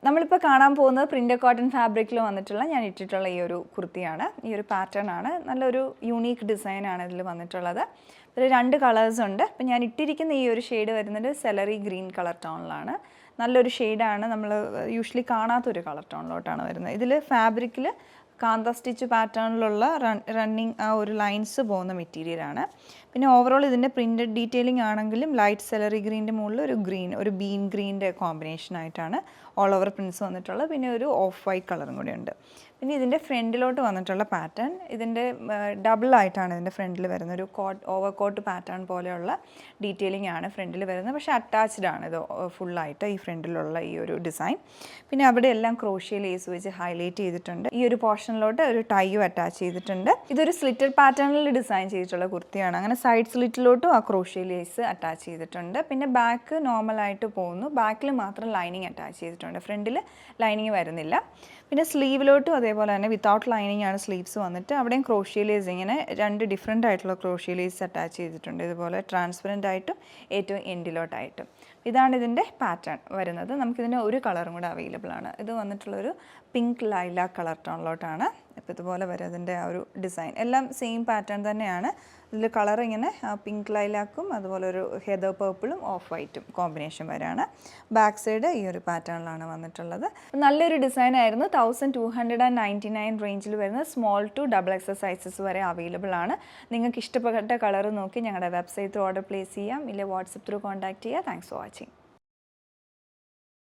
നമ്മളിപ്പോൾ കാണാൻ പോകുന്നത് പ്രിൻ്റ് കോട്ടൺ ഫാബ്രിക്കിൽ വന്നിട്ടുള്ള ഞാൻ ഇട്ടിട്ടുള്ള ഈ ഒരു കുർത്തിയാണ്. ഈ ഒരു പാറ്റേൺ ആണ്. നല്ലൊരു യൂണീക്ക് ഡിസൈനാണ് ഇതിൽ വന്നിട്ടുള്ളത്. ഇതിൽ 2 കളേഴ്സ് ഉണ്ട്. അപ്പോൾ ഞാൻ ഇട്ടിരിക്കുന്ന ഈ ഒരു ഷെയ്ഡ് വരുന്നത് സെലറി ഗ്രീൻ കളർ ടോണിലാണ്. നല്ലൊരു ഷെയ്ഡാണ്. നമ്മൾ യൂഷ്വലി കാണാത്തൊരു കളർ ടോണിലോട്ടാണ് വരുന്നത്. ഇതിൽ ഫാബ്രിക്കിൽ കാന്ത സ്റ്റിച്ച് പാറ്റേണിലുള്ള റണ്ണിങ് ആ ഒരു ലൈൻസ് പോകുന്ന മെറ്റീരിയലാണ്. പിന്നെ ഓവറോൾ ഇതിൻ്റെ പ്രിൻറ്റഡ് ഡീറ്റെയിലിംഗ് ആണെങ്കിലും ലൈറ്റ് സെലറി ഗ്രീൻ്റെ മുകളിൽ ഒരു ബീൻ ഗ്രീൻ്റെ കോമ്പിനേഷനായിട്ടാണ് ഓൾ ഓവർ പ്രിൻസ് വന്നിട്ടുള്ളത്. പിന്നെ ഒരു ഓഫ് വൈറ്റ് കളറും കൂടി ഉണ്ട്. പിന്നെ ഇതിൻ്റെ ഫ്രണ്ടിലോട്ട് വന്നിട്ടുള്ള പാറ്റേൺ ഇതിൻ്റെ ഡബിളായിട്ടാണ് ഇതിൻ്റെ ഫ്രണ്ടിൽ വരുന്നത്. ഒരു ഓവർ കോട്ട് പാറ്റേൺ പോലെയുള്ള ഡീറ്റെയിലിംഗ് ആണ് ഫ്രണ്ടിൽ വരുന്നത്. പക്ഷേ അറ്റാച്ച്ഡ് ആണ് ഇത് ഫുള്ളായിട്ട് ഈ ഫ്രണ്ടിലുള്ള ഈ ഒരു ഡിസൈൻ. പിന്നെ അവിടെ എല്ലാം ക്രോഷ്യ ലേസ് വെച്ച് ഹൈലൈറ്റ് ചെയ്തിട്ടുണ്ട്. ഈ ഒരു പോർഷനിലോട്ട് ഒരു ടൈയും അറ്റാച്ച് ചെയ്തിട്ടുണ്ട്. ഇതൊരു സ്ലിറ്റഡ് പാറ്റേണിൽ ഡിസൈൻ ചെയ്തിട്ടുള്ള കുർത്തിയാണ്. അങ്ങനെ സൈഡ് സ്ലിറ്റിലോട്ടും ആ ക്രോഷ്യ ലേസ് അറ്റാച്ച് ചെയ്തിട്ടുണ്ട്. പിന്നെ ബാക്ക് നോർമലായിട്ട് പോകുന്നു. ബാക്കിൽ മാത്രം ലൈനിങ് അറ്റാച്ച് ചെയ്തിട്ടുണ്ട്. ഫ്രണ്ടിൽ ലൈനിങ് വരുന്നില്ല. പിന്നെ സ്ലീവിലോട്ടും അതേപോലെ തന്നെ വിത്തൗട്ട് ലൈനിങ് ആണ് സ്ലീവ്സ് വന്നിട്ട് അവിടെയും ക്രോഷ്യ ലേസ് ഇങ്ങനെ 2 ഡിഫറെൻ്റ് ആയിട്ടുള്ള ക്രോഷ്യ ലേസ് അറ്റാച്ച് ചെയ്തിട്ടുണ്ട്. ഇതുപോലെ ട്രാൻസ്പെറൻ്റ് ആയിട്ടും ഏറ്റവും എൻഡിലോട്ടായിട്ടും. ഇതാണ് ഇതിൻ്റെ പാറ്റേൺ വരുന്നത്. നമുക്കിതിന് ഒരു കളറും കൂടെ അവൈലബിൾ ആണ്. ഇത് വന്നിട്ടുള്ളൊരു പിങ്ക് ലൈലാക്ക് കളർ ടോണിലോട്ടാണ്. ഇപ്പോൾ ഇതുപോലെ വരും അതിൻ്റെ ആ ഒരു ഡിസൈൻ. എല്ലാം സെയിം പാറ്റേൺ തന്നെയാണ്. ഇതിൽ കളർ ഇങ്ങനെ പിങ്ക് ലൈലാക്കും അതുപോലെ ഒരു ഹെദർ പേർപ്പിളും ഓഫ് വൈറ്റും കോമ്പിനേഷൻ വരെയാണ്. ബാക്ക് സൈഡ് ഈ ഒരു പാറ്റേണിലാണ് വന്നിട്ടുള്ളത്. നല്ലൊരു ഡിസൈൻ ആയിരുന്നു. 1299 റേഞ്ചിൽ വരുന്ന സ്മോൾ ടു XXL സൈസസ് വരെ അവൈലബിൾ ആണ്. നിങ്ങൾക്ക് ഇഷ്ടപ്പെട്ട കളർ നോക്കി ഞങ്ങളുടെ വെബ്സൈറ്റ് ത്രൂ ഓർഡർ പ്ലേസ് ചെയ്യാം. ഇല്ല വാട്സപ്പ് ത്രൂ കോൺടാക്ട് ചെയ്യുക. Thanks for watching.